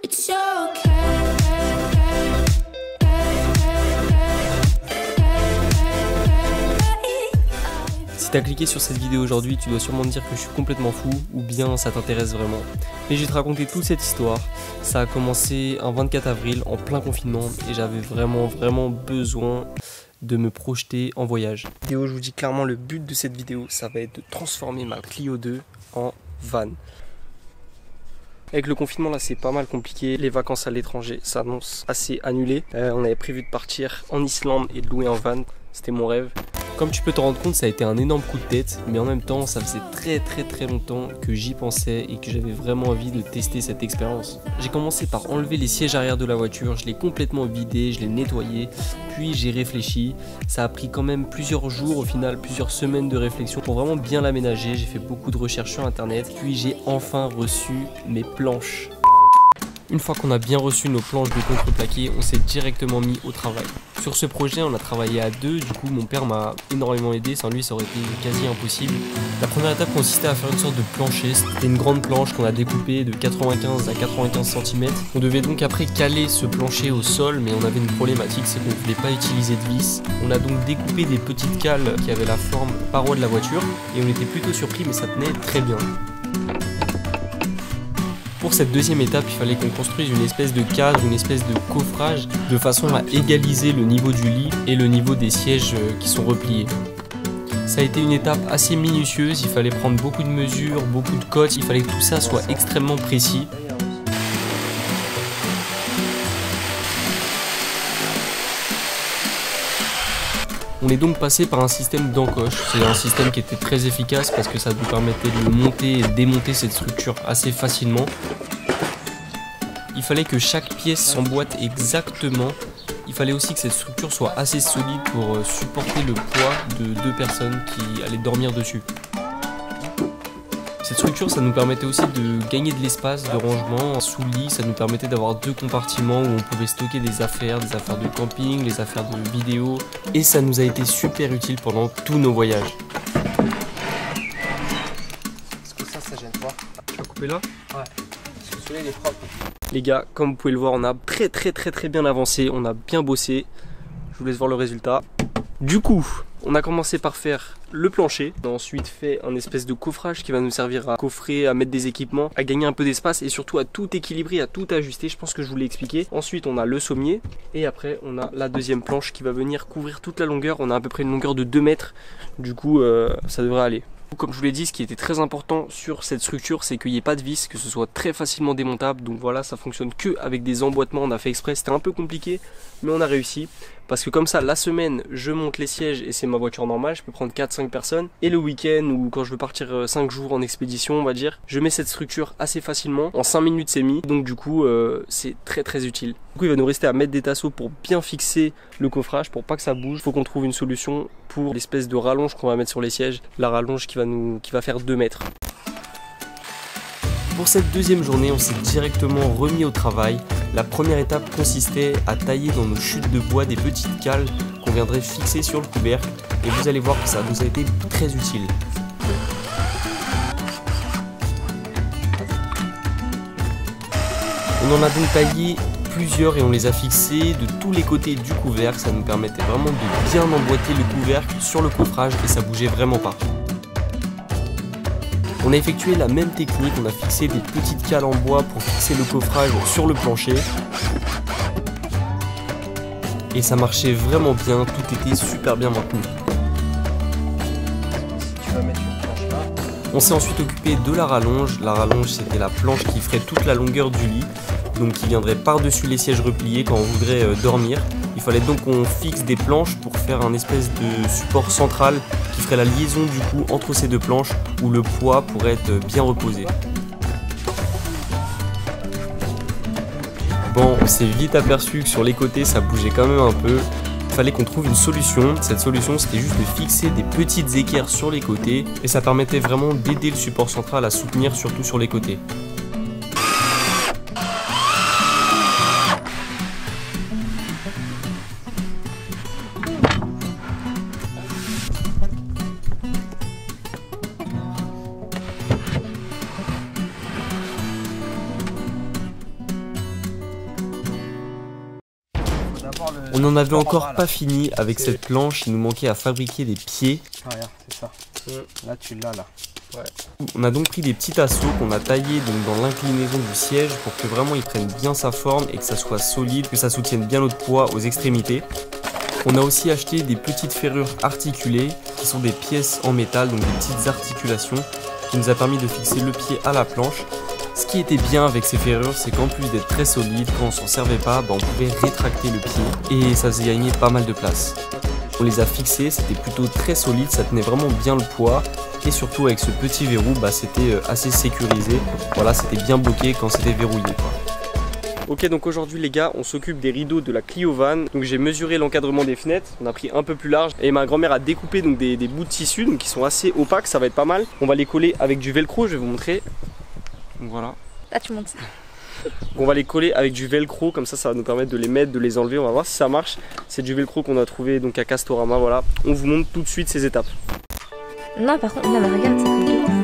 It's okay. Si t'as cliqué sur cette vidéo aujourd'hui, tu dois sûrement te dire que je suis complètement fou ou bien ça t'intéresse vraiment. Mais je vais te raconter toute cette histoire. Ça a commencé un 24 avril en plein confinement et j'avais vraiment besoin de me projeter en voyage. Je vous dis clairement, le but de cette vidéo, ça va être de transformer ma Clio 2 en van. Avec le confinement là, c'est pas mal compliqué. Les vacances à l'étranger s'annoncent assez annulées. On avait prévu de partir en Islande et de louer un van. C'était mon rêve. Comme tu peux te rendre compte, ça a été un énorme coup de tête, mais en même temps, ça faisait très longtemps que j'y pensais et que j'avais vraiment envie de tester cette expérience. J'ai commencé par enlever les sièges arrière de la voiture, je l'ai complètement vidé, je l'ai nettoyé, puis j'ai réfléchi. Ça a pris quand même plusieurs jours, au final plusieurs semaines de réflexion pour vraiment bien l'aménager. J'ai fait beaucoup de recherches sur internet, puis j'ai enfin reçu mes planches. Une fois qu'on a bien reçu nos planches de contreplaqué, on s'est directement mis au travail. Sur ce projet, on a travaillé à deux, du coup mon père m'a énormément aidé, sans lui ça aurait été quasi impossible. La première étape consistait à faire une sorte de plancher, c'était une grande planche qu'on a découpée de 95 à 95 cm. On devait donc après caler ce plancher au sol, mais on avait une problématique, c'est qu'on ne voulait pas utiliser de vis. On a donc découpé des petites cales qui avaient la forme paroi de la voiture, et on était plutôt surpris, mais ça tenait très bien. Pour cette deuxième étape, il fallait qu'on construise une espèce de cadre, une espèce de coffrage, de façon à égaliser le niveau du lit et le niveau des sièges qui sont repliés. Ça a été une étape assez minutieuse, il fallait prendre beaucoup de mesures, beaucoup de cotes, il fallait que tout ça soit extrêmement précis. On est donc passé par un système d'encoche. C'est un système qui était très efficace parce que ça nous permettait de monter et démonter cette structure assez facilement. Il fallait que chaque pièce s'emboîte exactement. Il fallait aussi que cette structure soit assez solide pour supporter le poids de deux personnes qui allaient dormir dessus. Cette structure, ça nous permettait aussi de gagner de l'espace de rangement sous le lit. Ça nous permettait d'avoir deux compartiments où on pouvait stocker des affaires de camping, des affaires de vidéo. Et ça nous a été super utile pendant tous nos voyages. Est-ce que ça gêne pas? Tu vas couper là? Ouais. Parce que celui-là il est propre. Les gars, comme vous pouvez le voir, on a très bien avancé. On a bien bossé. Je vous laisse voir le résultat. Du coup, on a commencé par faire le plancher. On a ensuite fait un espèce de coffrage qui va nous servir à coffrer, à mettre des équipements, à gagner un peu d'espace et surtout à tout équilibrer, à tout ajuster. Je pense que je vous l'ai expliqué. Ensuite, on a le sommier et après, on a la deuxième planche qui va venir couvrir toute la longueur. On a à peu près une longueur de 2 mètres. Du coup, ça devrait aller. Comme je vous l'ai dit, ce qui était très important sur cette structure, c'est qu'il n'y ait pas de vis, que ce soit très facilement démontable. Donc voilà, ça fonctionne que avec des emboîtements. On a fait exprès, c'était un peu compliqué, mais on a réussi. Parce que comme ça, la semaine, je monte les sièges et c'est ma voiture normale, je peux prendre 4-5 personnes. Et le week-end, ou quand je veux partir 5 jours en expédition, on va dire, je mets cette structure assez facilement. En 5 minutes, c'est mis. Donc du coup, c'est très utile. Du coup, il va nous rester à mettre des tasseaux pour bien fixer le coffrage, pour pas que ça bouge. Il faut qu'on trouve une solution pour l'espèce de rallonge qu'on va mettre sur les sièges. La rallonge qui va faire 2 mètres. Pour cette deuxième journée, on s'est directement remis au travail. La première étape consistait à tailler dans nos chutes de bois des petites cales qu'on viendrait fixer sur le couvercle et vous allez voir que ça nous a été très utile. On en a donc taillé plusieurs et on les a fixés de tous les côtés du couvercle. Ça nous permettait vraiment de bien emboîter le couvercle sur le coffrage et ça bougeait vraiment pas. On a effectué la même technique, on a fixé des petites cales en bois pour fixer le coffrage sur le plancher. Et ça marchait vraiment bien, tout était super bien maintenu. Tu vas mettre une planche là. On s'est ensuite occupé de la rallonge. La rallonge, c'était la planche qui ferait toute la longueur du lit, donc qui viendrait par-dessus les sièges repliés quand on voudrait dormir. Il fallait donc qu'on fixe des planches pour faire un espèce de support central qui ferait la liaison du coup entre ces deux planches où le poids pourrait être bien reposé. Bon, on s'est vite aperçu que sur les côtés ça bougeait quand même un peu. Il fallait qu'on trouve une solution. Cette solution, c'était juste de fixer des petites équerres sur les côtés et ça permettait vraiment d'aider le support central à soutenir surtout sur les côtés. On n'en avait encore pas fini avec cette planche, il nous manquait à fabriquer des pieds. Ah, regarde, c'est ça. Là, tu l'as là. Ouais. On a donc pris des petits tasseaux qu'on a taillés donc dans l'inclinaison du siège pour que vraiment il prenne bien sa forme et que ça soit solide, que ça soutienne bien notre poids aux extrémités. On a aussi acheté des petites ferrures articulées qui sont des pièces en métal, donc des petites articulations qui nous a permis de fixer le pied à la planche. Ce qui était bien avec ces ferrures, c'est qu'en plus d'être très solide, quand on s'en servait pas, on pouvait rétracter le pied et ça faisait gagner pas mal de place. On les a fixés, c'était plutôt très solide, ça tenait vraiment bien le poids et surtout avec ce petit verrou, c'était assez sécurisé. Voilà, c'était bien bloqué quand c'était verrouillé, quoi. Ok, donc aujourd'hui les gars, on s'occupe des rideaux de la Clio Van. Donc j'ai mesuré l'encadrement des fenêtres, on a pris un peu plus large et ma grand-mère a découpé donc des bouts de tissu donc qui sont assez opaques, ça va être pas mal. On va les coller avec du velcro, je vais vous montrer. Donc voilà. Là tu montes ça. On va les coller avec du velcro, comme ça va nous permettre de les mettre, de les enlever, on va voir si ça marche. C'est du velcro qu'on a trouvé donc à Castorama, voilà. On vous montre tout de suite ces étapes. Non par contre, non mais regarde, c'est comme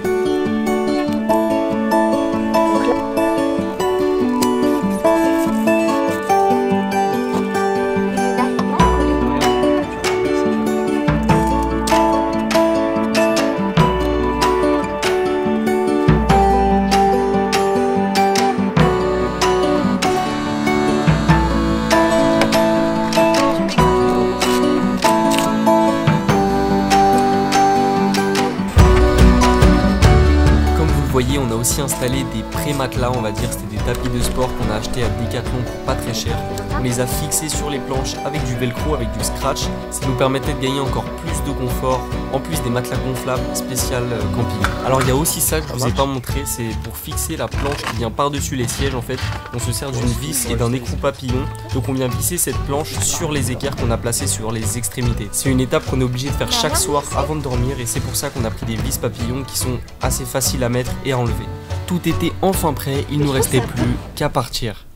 On a aussi installé des pré-matelas, on va dire, c'était des tapis de sport qu'on a acheté à Decathlon pour pas très cher. On les a fixés sur les planches avec du velcro, avec du scratch. Ça nous permettait de gagner encore plus de confort, en plus des matelas gonflables spécial camping. Alors il y a aussi ça que je vous ai pas montré, c'est pour fixer la planche qui vient par-dessus les sièges en fait. On se sert d'une vis et d'un écrou papillon. Donc on vient visser cette planche sur les équerres qu'on a placés sur les extrémités. C'est une étape qu'on est obligé de faire chaque soir avant de dormir et c'est pour ça qu'on a pris des vis papillons qui sont assez faciles à mettre et à enlever. Tout était enfin prêt, il ne nous restait plus qu'à partir.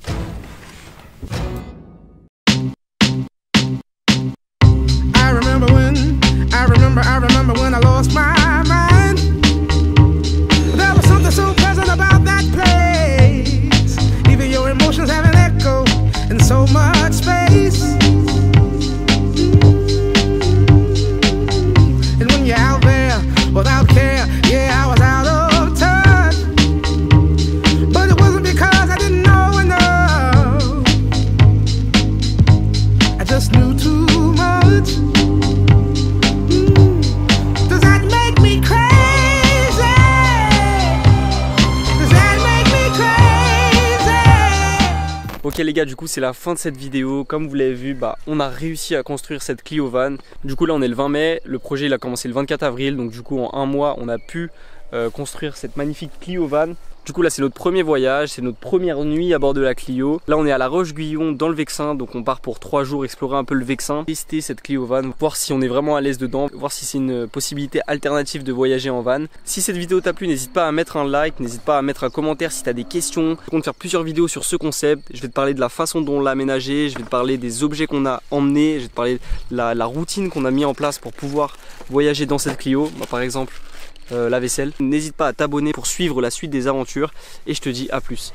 I remember when I lost my mind. There was something so pleasant about that place. Even your emotions have an echo in so much space. And when you're out there without care, yeah, I was out of touch. But it wasn't because I didn't know enough. I just knew too much. Ok les gars, du coup c'est la fin de cette vidéo. Comme vous l'avez vu, on a réussi à construire cette Clio Van. Du coup là on est le 20 mai, le projet il a commencé le 24 avril. Donc du coup en un mois on a pu construire cette magnifique Clio Van. Du coup là c'est notre premier voyage, c'est notre première nuit à bord de la Clio. Là on est à la Roche-Guyon dans le Vexin, donc on part pour 3 jours explorer un peu le Vexin, tester cette Clio Van, voir si on est vraiment à l'aise dedans, voir si c'est une possibilité alternative de voyager en van. Si cette vidéo t'a plu, n'hésite pas à mettre un like, n'hésite pas à mettre un commentaire si tu as des questions. Je compte faire plusieurs vidéos sur ce concept, je vais te parler de la façon dont on l'a aménagé, je vais te parler des objets qu'on a emmenés, je vais te parler de la routine qu'on a mis en place pour pouvoir voyager dans cette Clio. Par exemple la vaisselle. N'hésite pas à t'abonner pour suivre la suite des aventures et je te dis à plus.